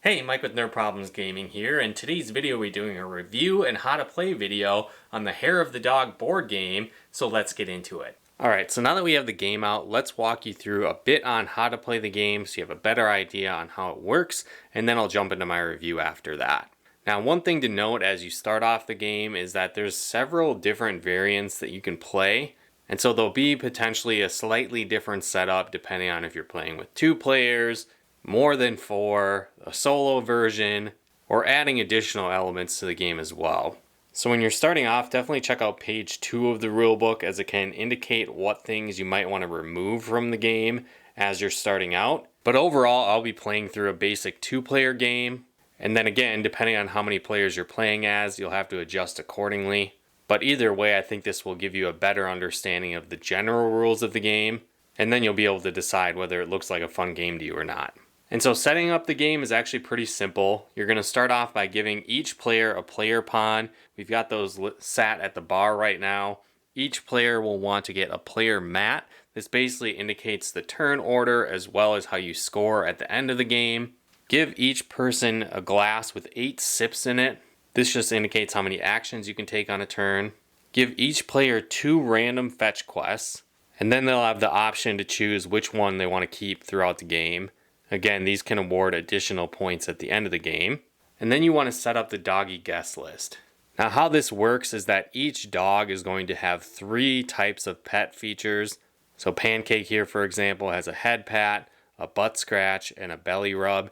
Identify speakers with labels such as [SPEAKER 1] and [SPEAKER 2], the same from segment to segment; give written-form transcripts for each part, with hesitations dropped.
[SPEAKER 1] Hey, Mike with Nerd Problems Gaming here. In today's video, we're doing a review and how to play video on the Hair of the Dog board game, so let's get into it. Alright, so now that we have the game out, let's walk you through a bit on how to play the game so you have a better idea on how it works, and then I'll jump into my review after that. Now, one thing to note as you start off the game is that there's several different variants that you can play, and so there'll be potentially a slightly different setup depending on if you're playing with 2 players, more than 4, a solo version, or adding additional elements to the game as well. So when you're starting off, definitely check out page 2 of the rulebook, as it can indicate what things you might want to remove from the game as you're starting out. But overall, I'll be playing through a basic 2-player game, and then again, depending on how many players you're playing as, you'll have to adjust accordingly. But either way, I think this will give you a better understanding of the general rules of the game, and then you'll be able to decide whether it looks like a fun game to you or not. And so setting up the game is actually pretty simple. You're going to start off by giving each player a player pawn. We've got those sat at the bar right now. Each player will want to get a player mat. This basically indicates the turn order as well as how you score at the end of the game. Give each person a glass with 8 sips in it. This just indicates how many actions you can take on a turn. Give each player 2 random fetch quests, and then they'll have the option to choose which one they want to keep throughout the game. Again, these can award additional points at the end of the game. And then you want to set up the doggy guest list. Now, how this works is that each dog is going to have 3 types of pet features. So Pancake here, for example, has a head pat, a butt scratch, and a belly rub.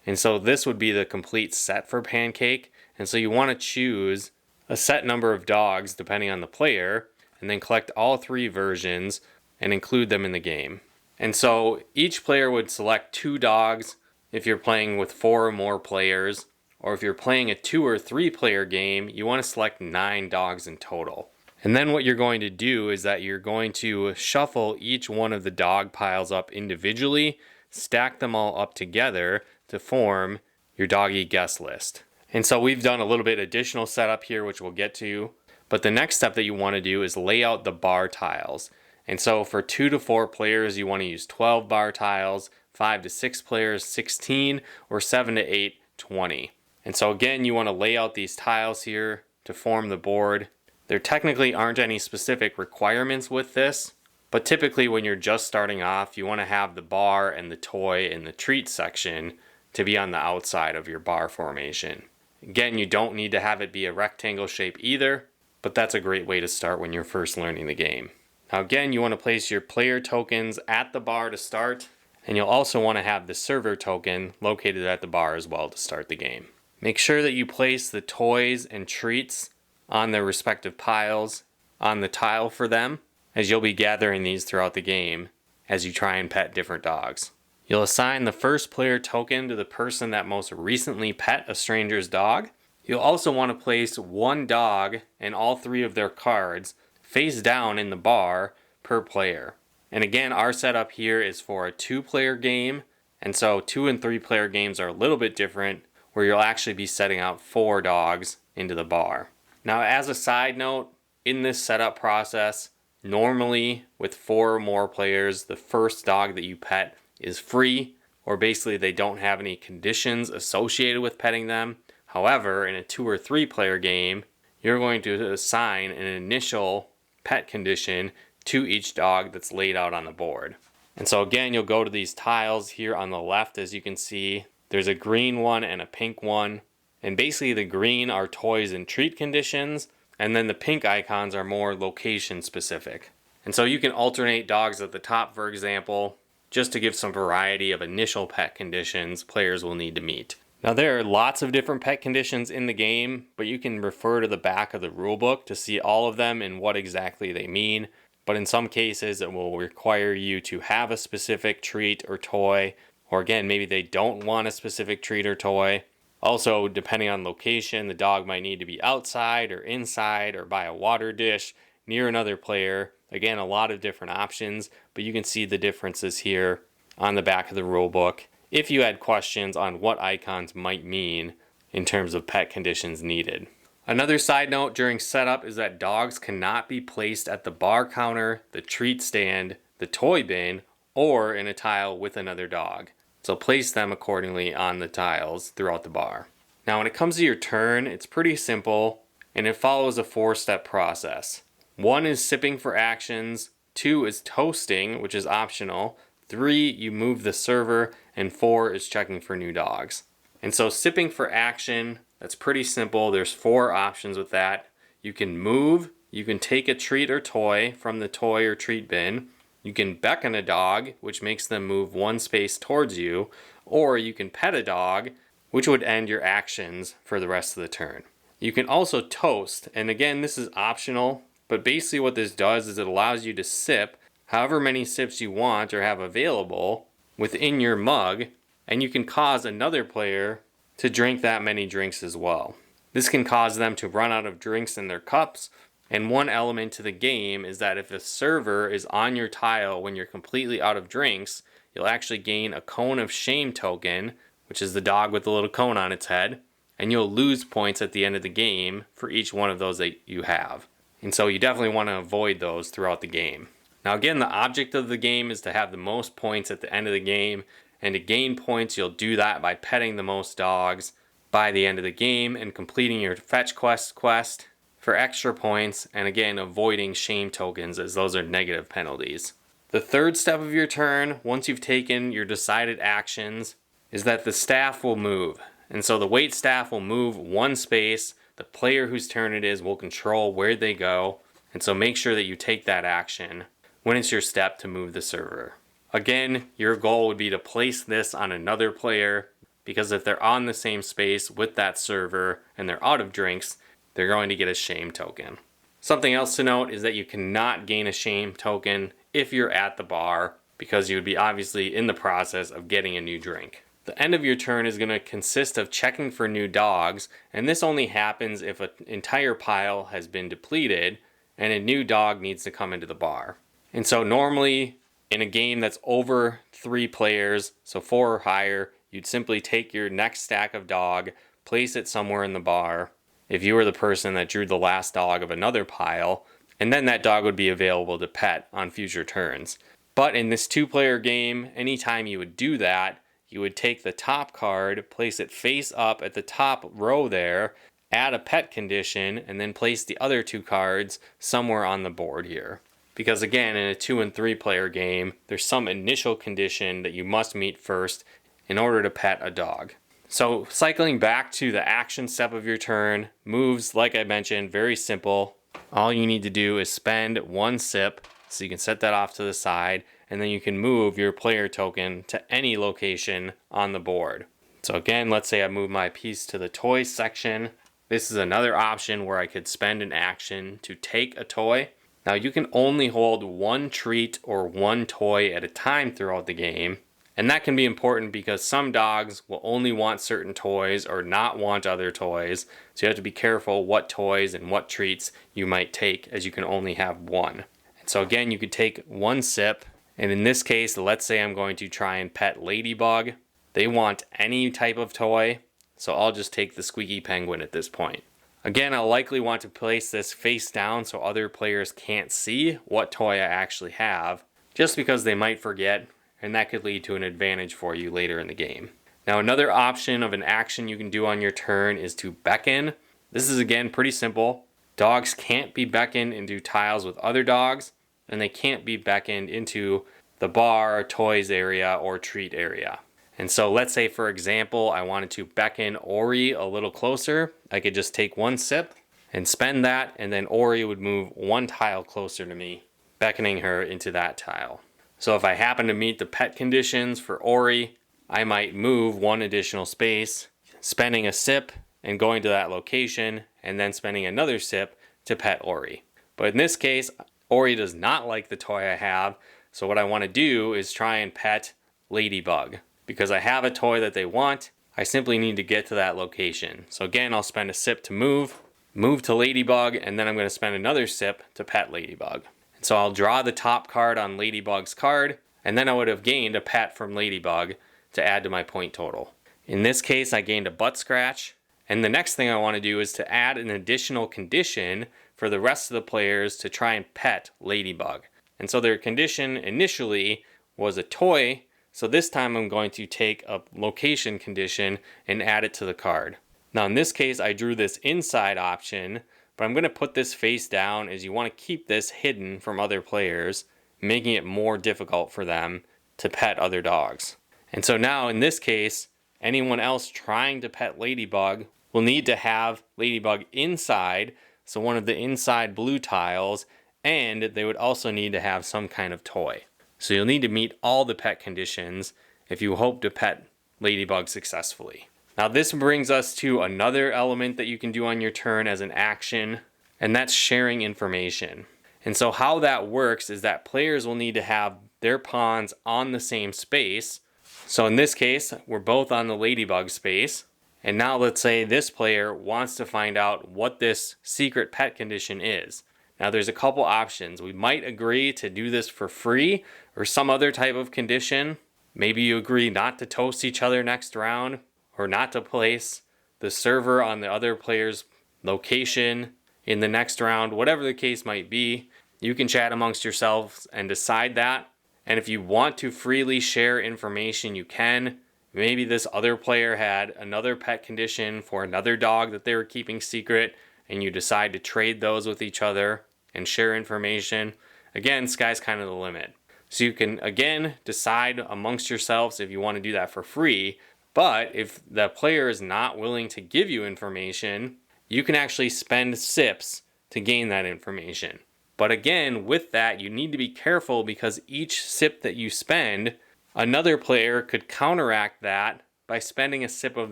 [SPEAKER 1] And so this would be the complete set for Pancake. And so you want to choose a set number of dogs depending on the player, and then collect all 3 versions and include them in the game. And so each player would select 2 dogs if you're playing with 4 or more players, or if you're playing a 2 or 3 player game, you want to select 9 dogs in total. And then what you're going to do is that you're going to shuffle each one of the dog piles up individually, stack them all up together to form your doggy guest list. And so we've done a little bit additional setup here, which we'll get to, but the next step that you want to do is lay out the bar tiles. And so for 2 to 4 players, you want to use 12 bar tiles, 5 to 6 players, 16, or 7 to 8, 20. And so again, you want to lay out these tiles here to form the board. There technically aren't any specific requirements with this, but typically when you're just starting off, you want to have the bar and the toy and the treat section to be on the outside of your bar formation. Again, you don't need to have it be a rectangle shape either, but that's a great way to start when you're first learning the game. Now again, you want to place your player tokens at the bar to start, and you'll also want to have the server token located at the bar as well to start the game. Make sure that you place the toys and treats on their respective piles on the tile for them, as you'll be gathering these throughout the game as you try and pet different dogs. You'll assign the first player token to the person that most recently pet a stranger's dog. You'll also want to place 1 dog and all 3 of their cards face down in the bar per player. And again, our setup here is for a 2-player game, and so 2 and 3 player games are a little bit different, where you'll actually be setting out 4 dogs into the bar. Now, as a side note, in this setup process, normally with 4 or more players, the first dog that you pet is free, or basically they don't have any conditions associated with petting them. However, in a 2 or 3 player game, you're going to assign an initial pet condition to each dog that's laid out on the board. And so again, you'll go to these tiles here on the left. As you can see, there's a green one and a pink one. And basically the green are toys and treat conditions, and then the pink icons are more location specific. And so you can alternate dogs at the top, for example, just to give some variety of initial pet conditions players will need to meet. Now there are lots of different pet conditions in the game, but you can refer to the back of the rulebook to see all of them and what exactly they mean. But in some cases, it will require you to have a specific treat or toy, or again, maybe they don't want a specific treat or toy. Also, depending on location, the dog might need to be outside or inside or by a water dish near another player. Again, a lot of different options, but you can see the differences here on the back of the rulebook if you had questions on what icons might mean in terms of pet conditions needed. Another side note during setup is that dogs cannot be placed at the bar counter, the treat stand, the toy bin, or in a tile with another dog. So place them accordingly on the tiles throughout the bar. Now when it comes to your turn, it's pretty simple and it follows a 4-step process. 1 is sipping for actions, 2 is toasting, which is optional, 3 you move the server, and 4 is checking for new dogs. And so sipping for action, that's pretty simple. There's 4 options with that. You can move, you can take a treat or toy from the toy or treat bin, you can beckon a dog, which makes them move 1 space towards you, or you can pet a dog, which would end your actions for the rest of the turn. You can also toast, and again, this is optional, but basically what this does is it allows you to sip however many sips you want or have available within your mug, and you can cause another player to drink that many drinks as well. This can cause them to run out of drinks in their cups, and one element to the game is that if a server is on your tile when you're completely out of drinks, you'll actually gain a cone of shame token, which is the dog with the little cone on its head, and you'll lose points at the end of the game for each one of those that you have. And so you definitely want to avoid those throughout the game. Now again, the object of the game is to have the most points at the end of the game, and to gain points you'll do that by petting the most dogs by the end of the game and completing your fetch quest for extra points, and again avoiding shame tokens as those are negative penalties. The third step of your turn, once you've taken your decided actions, is that the staff will move. And so the wait staff will move 1 space, the player whose turn it is will control where they go, and so make sure that you take that action when it's your step to move the server. Again, your goal would be to place this on another player, because if they're on the same space with that server and they're out of drinks, they're going to get a shame token. Something else to note is that you cannot gain a shame token if you're at the bar, because you would be obviously in the process of getting a new drink. The end of your turn is going to consist of checking for new dogs, and this only happens if an entire pile has been depleted and a new dog needs to come into the bar. And so normally in a game that's over 3 players, so 4 or higher, you'd simply take your next stack of dog, place it somewhere in the bar, if you were the person that drew the last dog of another pile, and then that dog would be available to pet on future turns. But in this 2-player game, anytime you would do that, you would take the top card, place it face up at the top row there, add a pet condition, and then place the other 2 cards somewhere on the board here. Because again, in a 2 and 3 player game, there's some initial condition that you must meet first in order to pet a dog. So cycling back to the action step of your turn, moves, like I mentioned, very simple. All you need to do is spend 1 sip, so you can set that off to the side, and then you can move your player token to any location on the board. So again, let's say I move my piece to the toys section. This is another option where I could spend an action to take a toy. Now you can only hold 1 treat or 1 toy at a time throughout the game. And that can be important because some dogs will only want certain toys or not want other toys. So you have to be careful what toys and what treats you might take, as you can only have 1. And so again, you could take 1 sip. And in this case, let's say I'm going to try and pet Ladybug. They want any type of toy, so I'll just take the Squeaky Penguin at this point. Again, I'll likely want to place this face down so other players can't see what toy I actually have, just because they might forget, and that could lead to an advantage for you later in the game. Now another option of an action you can do on your turn is to beckon. This is again pretty simple. Dogs can't be beckoned into tiles with other dogs, and they can't be beckoned into the bar, toys area, or treat area. And so let's say, for example, I wanted to beckon Ori a little closer. I could just take 1 sip and spend that, and then Ori would move 1 tile closer to me, beckoning her into that tile. So if I happen to meet the pet conditions for Ori, I might move 1 additional space, spending a sip and going to that location, and then spending another sip to pet Ori. But in this case, Ori does not like the toy I have, so what I want to do is try and pet Ladybug. Because I have a toy that they want, I simply need to get to that location. So again, I'll spend a sip to move to Ladybug, and then I'm going to spend another sip to pet Ladybug. And so I'll draw the top card on Ladybug's card, and then I would have gained a pet from Ladybug to add to my point total. In this case, I gained a butt scratch, and the next thing I want to do is to add an additional condition for the rest of the players to try and pet Ladybug. And so their condition initially was a toy, So this time I'm going to take a location condition and add it to the card. Now in this case, I drew this inside option, but I'm going to put this face down as you want to keep this hidden from other players, making it more difficult for them to pet other dogs. And so now in this case, anyone else trying to pet Ladybug will need to have Ladybug inside, so one of the inside blue tiles, and they would also need to have some kind of toy. So you'll need to meet all the pet conditions if you hope to pet Ladybug successfully. Now this brings us to another element that you can do on your turn as an action, and that's sharing information. And so how that works is that players will need to have their pawns on the same space. So in this case, we're both on the Ladybug space. And now let's say this player wants to find out what this secret pet condition is. Now there's a couple options. We might agree to do this for free or some other type of condition. Maybe you agree not to toast each other next round, or not to place the server on the other player's location in the next round. Whatever the case might be, you can chat amongst yourselves and decide that. And if you want to freely share information, you can. Maybe this other player had another pet condition for another dog that they were keeping secret, and you decide to trade those with each other and share information. Again, sky's kind of the limit. So you can, again, decide amongst yourselves if you want to do that for free. But if the player is not willing to give you information, you can actually spend sips to gain that information. But again, with that, you need to be careful, because each sip that you spend, another player could counteract that by spending a sip of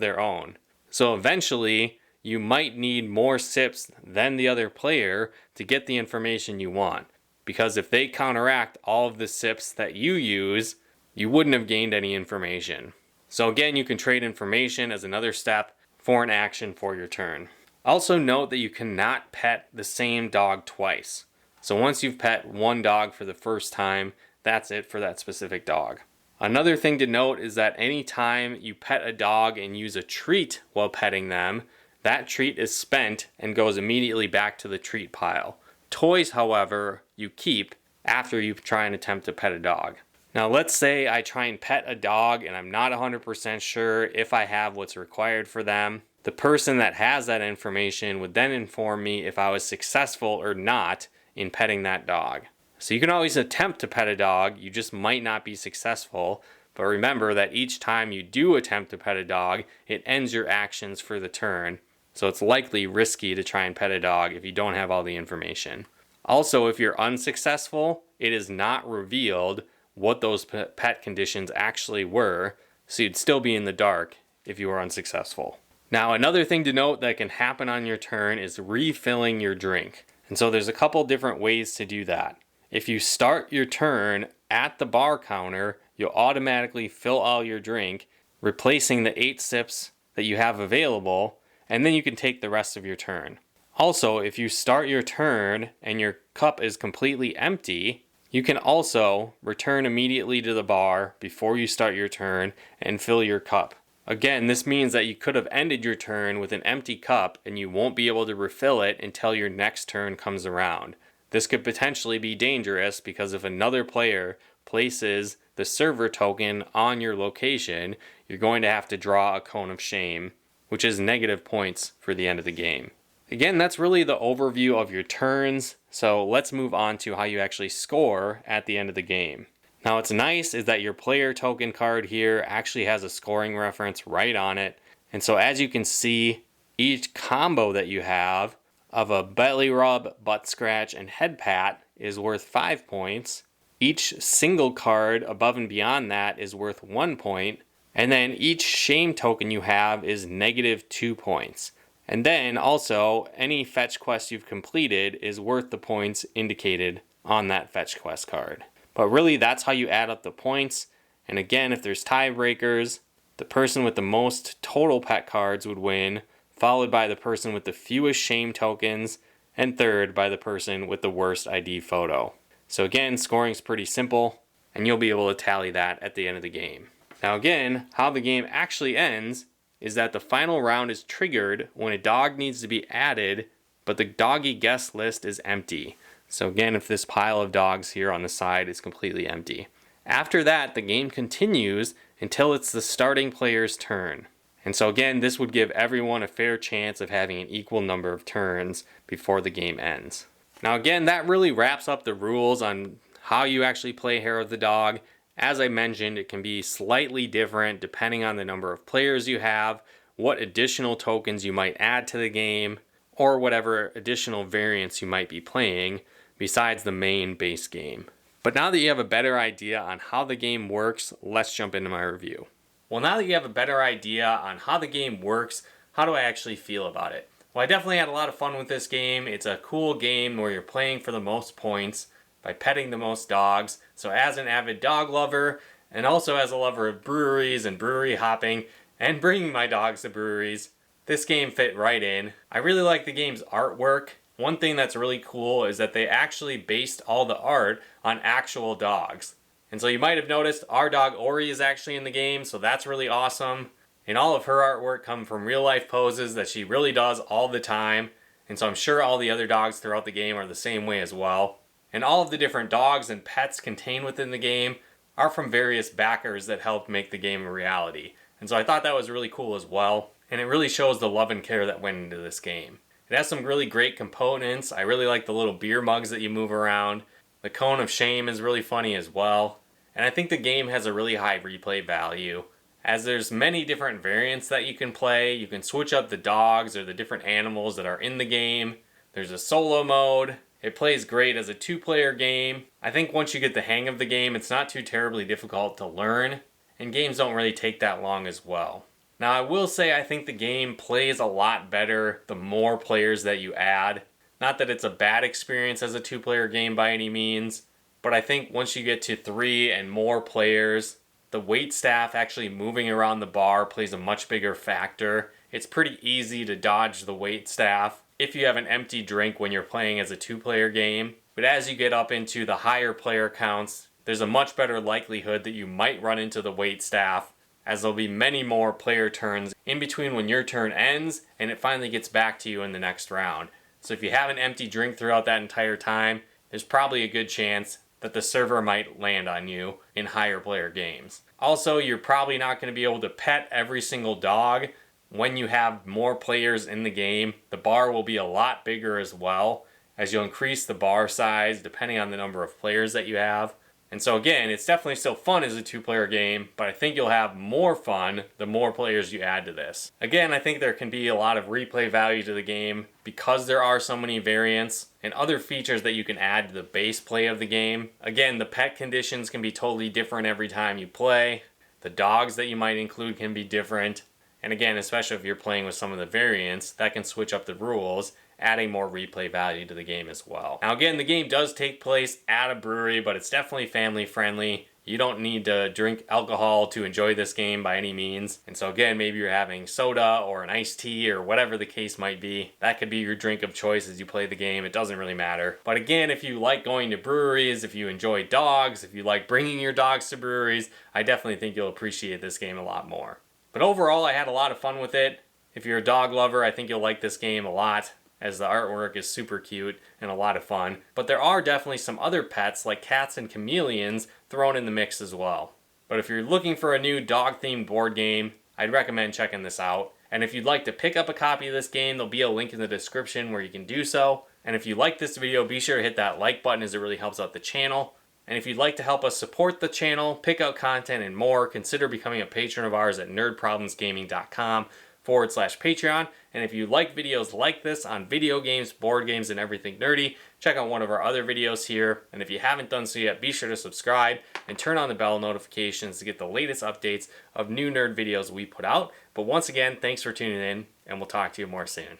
[SPEAKER 1] their own. So eventually, you might need more sips than the other player to get the information you want. Because if they counteract all of the sips that you use, you wouldn't have gained any information. So again, you can trade information as another step for an action for your turn. Also note that you cannot pet the same dog twice. So once you've pet one dog for the first time, that's it for that specific dog. Another thing to note is that anytime you pet a dog and use a treat while petting them, that treat is spent and goes immediately back to the treat pile. Toys, however, you keep after you try and attempt to pet a dog. Now let's say I try and pet a dog and I'm not 100% sure if I have what's required for them. The person that has that information would then inform me if I was successful or not in petting that dog. So you can always attempt to pet a dog, you just might not be successful. But remember that each time you do attempt to pet a dog, it ends your actions for the turn. So it's likely risky to try and pet a dog if you don't have all the information. Also, if you're unsuccessful, it is not revealed what those pet conditions actually were, so you'd still be in the dark if you were unsuccessful. Now, another thing to note that can happen on your turn is refilling your drink. And so there's a couple different ways to do that. If you start your turn at the bar counter, you'll automatically fill all your drink, replacing the 8 sips that you have available, and then you can take the rest of your turn. Also, if you start your turn and your cup is completely empty, you can also return immediately to the bar before you start your turn and fill your cup. Again, this means that you could have ended your turn with an empty cup and you won't be able to refill it until your next turn comes around. This could potentially be dangerous because if another player places the server token on your location, you're going to have to draw a cone of shame, which is negative points for the end of the game. Again, that's really the overview of your turns, so let's move on to how you actually score at the end of the game. Now what's nice is that your player token card here actually has a scoring reference right on it, and so as you can see, each combo that you have of a belly rub, butt scratch, and head pat is worth 5 points. Each single card above and beyond that is worth 1 point, and then each shame token you have is negative 2 points. And then also, any fetch quest you've completed is worth the points indicated on that fetch quest card. But really, that's how you add up the points. And again, if there's tiebreakers, the person with the most total pet cards would win, followed by the person with the fewest shame tokens, and third by the person with the worst ID photo. So again, scoring's pretty simple, and you'll be able to tally that at the end of the game. Now again, how the game actually ends is that the final round is triggered when a dog needs to be added, but the doggy guest list is empty. So again, if this pile of dogs here on the side is completely empty. After that, the game continues until it's the starting player's turn. And so again, this would give everyone a fair chance of having an equal number of turns before the game ends. Now again, that really wraps up the rules on how you actually play Hair of the Dog. As I mentioned, it can be slightly different depending on the number of players you have, what additional tokens you might add to the game, or whatever additional variants you might be playing besides the main base game. But now that you have a better idea on how the game works, let's jump into my review. Well, now that you have a better idea on how the game works, how do I actually feel about it? Well, I definitely had a lot of fun with this game. It's a cool game where you're playing for the most points by petting the most dogs. So as an avid dog lover, and also as a lover of breweries and brewery hopping, and bringing my dogs to breweries, this game fit right in. I really like the game's artwork. One thing that's really cool is that they actually based all the art on actual dogs. And so you might have noticed our dog Ori is actually in the game, so that's really awesome. And all of her artwork come from real life poses that she really does all the time. And so I'm sure all the other dogs throughout the game are the same way as well. And all of the different dogs and pets contained within the game are from various backers that helped make the game a reality. And so I thought that was really cool as well. And it really shows the love and care that went into this game. It has some really great components. I really like the little beer mugs that you move around. The cone of shame is really funny as well. And I think the game has a really high replay value. As there's many different variants that you can play. You can switch up the dogs or the different animals that are in the game. There's a solo mode. It plays great as a 2-player game. I think once you get the hang of the game, it's not too terribly difficult to learn. And games don't really take that long as well. Now I will say I think the game plays a lot better the more players that you add. Not that it's a bad experience as a 2-player game by any means. But I think once you get to 3 and more players, the wait staff actually moving around the bar plays a much bigger factor. It's pretty easy to dodge the wait staff if you have an empty drink when you're playing as a 2-player game. But as you get up into the higher player counts, there's a much better likelihood that you might run into the wait staff, as there'll be many more player turns in between when your turn ends and it finally gets back to you in the next round. So if you have an empty drink throughout that entire time, there's probably a good chance that the server might land on you in higher player games. Also, you're probably not going to be able to pet every single dog when you have more players in the game. The bar will be a lot bigger as well, as you'll increase the bar size depending on the number of players that you have. And so again, it's definitely still fun as a 2-player game, but I think you'll have more fun the more players you add to this. Again, I think there can be a lot of replay value to the game because there are so many variants and other features that you can add to the base play of the game. Again, the pet conditions can be totally different every time you play. The dogs that you might include can be different. And again, especially if you're playing with some of the variants, that can switch up the rules, adding more replay value to the game as well. Now again, the game does take place at a brewery, but it's definitely family friendly. You don't need to drink alcohol to enjoy this game by any means. And so again, maybe you're having soda or an iced tea or whatever the case might be. That could be your drink of choice as you play the game. It doesn't really matter. But again, if you like going to breweries, if you enjoy dogs, if you like bringing your dogs to breweries, I definitely think you'll appreciate this game a lot more. But overall, I had a lot of fun with it. If you're a dog lover, I think you'll like this game a lot, as the artwork is super cute and a lot of fun. But there are definitely some other pets like cats and chameleons thrown in the mix as well. But if you're looking for a new dog-themed board game, I'd recommend checking this out. And if you'd like to pick up a copy of this game, there'll be a link in the description where you can do so. And if you like this video, be sure to hit that like button as it really helps out the channel. And if you'd like to help us support the channel, pick out content and more, consider becoming a patron of ours at nerdproblemsgaming.com/Patreon. And if you like videos like this on video games, board games, and everything nerdy, check out one of our other videos here. And if you haven't done so yet, be sure to subscribe and turn on the bell notifications to get the latest updates of new nerd videos we put out. But once again, thanks for tuning in, and we'll talk to you more soon.